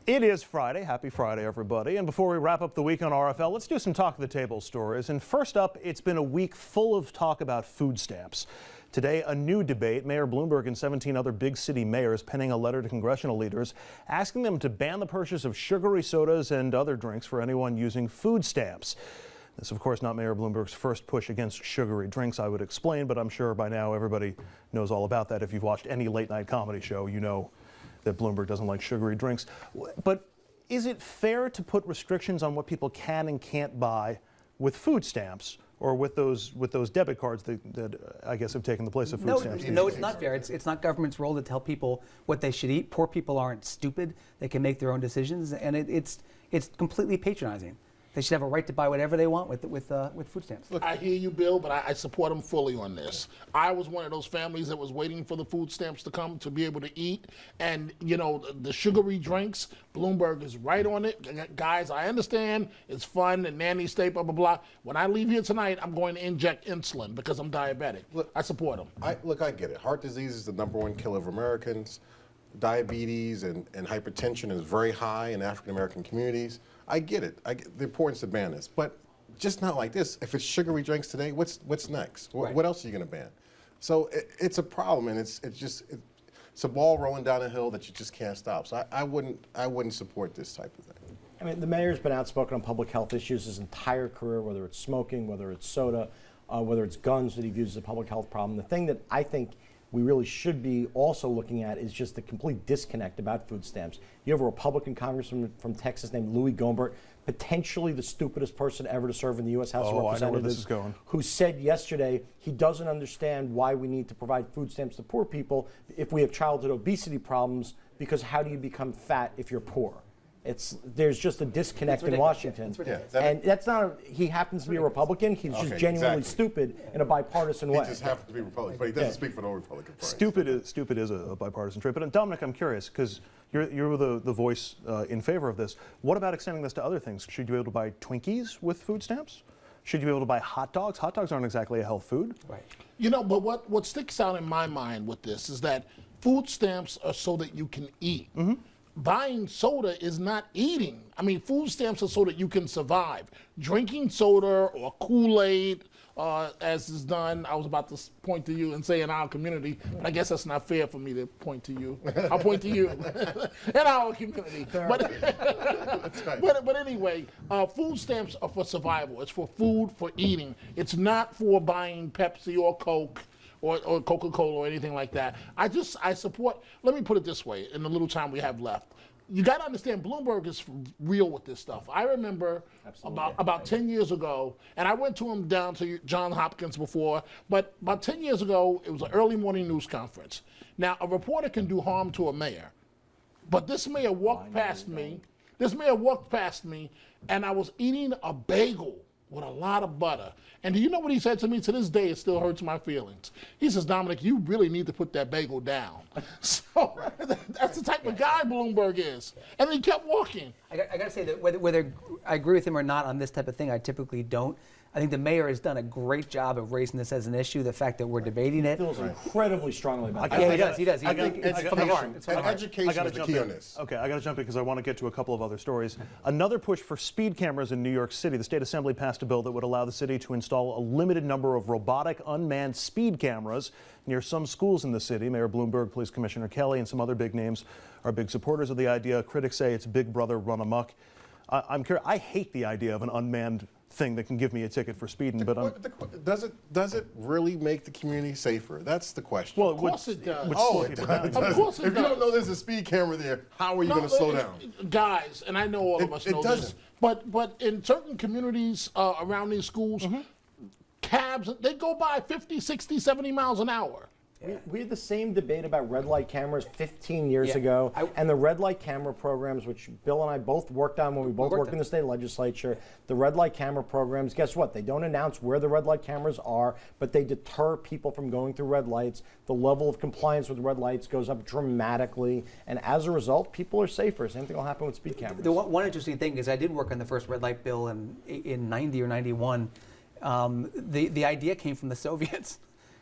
It is Friday. Happy Friday, everybody. And before we wrap up the week on RFL, let's do some Talk of the Table stories. And first up, it's been a week full of talk about food stamps. Today, a new debate. Mayor Bloomberg and 17 other big city mayors penning a letter to congressional leaders asking them to ban the purchase of sugary sodas and other drinks for anyone using food stamps. This, of course, not Mayor Bloomberg's first push against sugary drinks, I would explain, but I'm sure by now everybody knows all about that. If you've watched any late-night comedy show, you know that Bloomberg doesn't like sugary drinks. But is it fair to put restrictions on what people can and can't buy with food stamps or with those debit cards that I guess have taken the place of food stamps? No, it's not fair. It's not government's role to tell people what they should eat. Poor people aren't stupid. They can make their own decisions, and it's completely patronizing. They should have a right to buy whatever they want with food stamps. Look, I hear you, Bill, but I support them fully on this. I was one of those families that was waiting for the food stamps to come to be able to eat. And, you know, the sugary drinks, Bloomberg is right on it. Guys, I understand it's fun and nanny state, blah, blah, blah. When I leave here tonight, I'm going to inject insulin because I'm diabetic. Look, I support them. I get it. Heart disease is the #1 killer of Americans. Diabetes and hypertension is very high in African-American communities. I get it. I get the importance to ban this, but just not like this. If it's sugary drinks today, what's next? Right. What else are you going to ban? So it's a problem, and it's a ball rolling down a hill that you just can't stop. So I wouldn't support this type of thing. I mean, the mayor's been outspoken on public health issues his entire career, whether it's smoking, whether it's soda, whether it's guns that he views as a public health problem. The thing that I think we really should be also looking at is just the complete disconnect about food stamps. You have a Republican congressman from Texas named Louis Gohmert, potentially the stupidest person ever to serve in the U.S. House of Representatives, I know where this is going. Who said yesterday he doesn't understand why we need to provide food stamps to poor people if we have childhood obesity problems, because how do you become fat if you're poor? There's just a disconnect in Washington. And that's not, he happens to be a Republican. He's just genuinely stupid in a bipartisan way. He just happens to be Republican, but he doesn't speak for no Republican Party. Stupid is a bipartisan trait. But Dominic, I'm curious, because you're the voice in favor of this. What about extending this to other things? Should you be able to buy Twinkies with food stamps? Should you be able to buy hot dogs? Hot dogs aren't exactly a health food. Right. You know, but what sticks out in my mind with this is that food stamps are so that you can eat. Mm-hmm. Buying soda is not eating. I mean, food stamps are so that you can survive. Drinking soda or Kool-Aid, as is done, I was about to point to you and say in our community, but I guess that's not fair for me to point to you. I'll point to you in our community. But anyway, food stamps are for survival. It's for food, for eating. It's not for buying Pepsi or Coke or Coca-Cola or anything like that. I support, let me put it this way in the little time we have left. You got to understand, Bloomberg is real with this stuff. I remember about 10 years ago, and I went to him down to Johns Hopkins before, but about 10 years ago, it was an early morning news conference. Now, a reporter can do harm to a mayor, but this mayor walked past me. This mayor walked past me, and I was eating a bagel with a lot of butter. And do you know what he said to me? To this day, it still hurts my feelings. He says, Dominic, you really need to put that bagel down. So that's the type of guy Bloomberg is. And he kept walking. I got to say that whether I agree with him or not on this type of thing, I typically don't. I think the mayor has done a great job of raising this as an issue, the fact that we're debating it. He feels incredibly strongly about it. Yeah, he does. I think it's from the heart. Education is the key on this. Okay, I got to jump in because I want to get to a couple of other stories. Another push for speed cameras in New York City. The State Assembly passed a bill that would allow the city to install a limited number of robotic unmanned speed cameras near some schools in the city. Mayor Bloomberg, Police Commissioner Kelly, and some other big names are big supporters of the idea. Critics say it's Big Brother run amok. I'm curious. I hate the idea of an unmanned thing that can give me a ticket for speeding, but does it really make the community safer? That's the question. Well, of course it does. It does. Of course it does. If you don't know there's a speed camera there, how are you going to slow down? Guys, and I know all of us know this, but in certain communities around these schools, cabs, they go by 50, 60, 70 miles an hour. We had the same debate about red light cameras 15 years ago, and the red light camera programs, which Bill and I both worked on when we both worked in the state legislature, the red light camera programs, guess what? They don't announce where the red light cameras are, but they deter people from going through red lights. The level of compliance with red lights goes up dramatically, and as a result, people are safer. Same thing will happen with speed cameras. The one interesting thing is I did work on the first red light bill in 90 or 91. The idea came from the Soviets.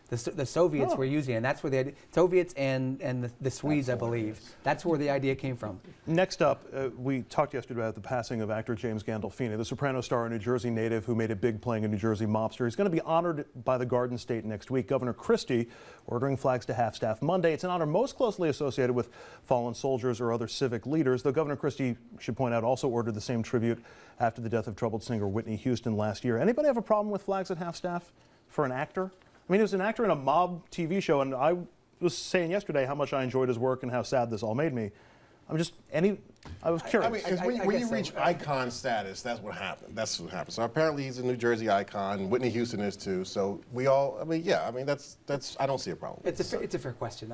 The Soviets were using it, and that's where the Soviets and the Swedes, I believe. That's where the idea came from. Next up, we talked yesterday about the passing of actor James Gandolfini, the Soprano star, a New Jersey native who made it big playing a New Jersey mobster. He's going to be honored by the Garden State next week. Governor Christie ordering flags to half-staff Monday. It's an honor most closely associated with fallen soldiers or other civic leaders, though Governor Christie, should point out, also ordered the same tribute after the death of troubled singer Whitney Houston last year. Anybody have a problem with flags at half-staff for an actor? I mean, he was an actor in a mob TV show, and I was saying yesterday how much I enjoyed his work and how sad this all made me. I was curious. I mean, 'cause when you reach icon status, that's what happened. That's what happened. So apparently he's a New Jersey icon. Whitney Houston is too. So we all, I mean, yeah, I mean, that's I don't see a problem. It's a fair question.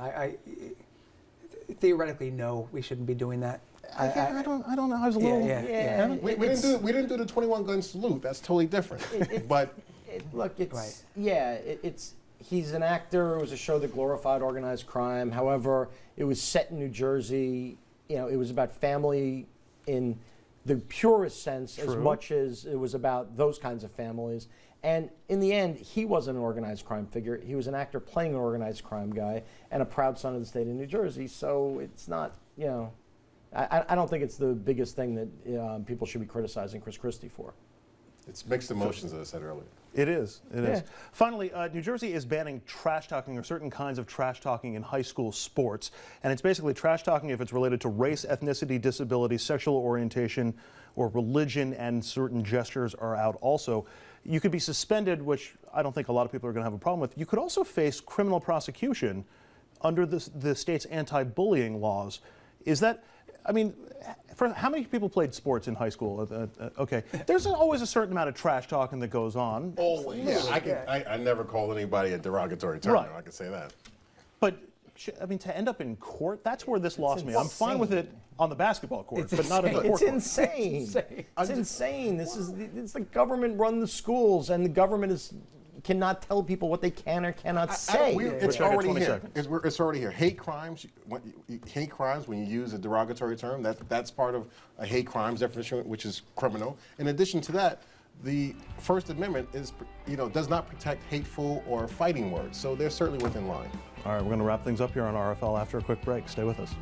Theoretically, no, we shouldn't be doing that. I don't know. I was a little. Yeah. We didn't do the 21 gun salute. That's totally different. But Look, it's Right. it's he's an actor. It was a show that glorified organized crime. However, it was set in New Jersey. You know, it was about family in the purest sense, as much as it was about those kinds of families. And in the end, he wasn't an organized crime figure. He was an actor playing an organized crime guy and a proud son of the state of New Jersey. So it's not, you know, I don't think it's the biggest thing that people should be criticizing Chris Christie for. it's mixed emotions, as I said earlier. It is. It is. Yeah. Finally, New Jersey is banning trash talking or certain kinds of trash talking in high school sports. And it's basically trash talking if it's related to race, ethnicity, disability, sexual orientation, or religion, and certain gestures are out also. You could be suspended, which I don't think a lot of people are going to have a problem with. You could also face criminal prosecution under the state's anti-bullying laws. Is that, I mean, how many people played sports in high school? Okay, there's always a certain amount of trash talking that goes on. Always. Yeah, I never called anybody a derogatory term. Right. I can say that. But I mean, to end up in court, that's where this lost me. I'm fine with it on the basketball court, but not in the court. It's insane. It's insane. It's the government run the schools, and the government cannot tell people what they can or cannot say. It's I got already 20 here. seconds. It's already here. Hate crimes. Hate crimes. When you use a derogatory term, that's part of a hate crimes definition, which is criminal. In addition to that, the First Amendment does not protect hateful or fighting words. So they're certainly within line. All right, we're going to wrap things up here on RFL after a quick break. Stay with us.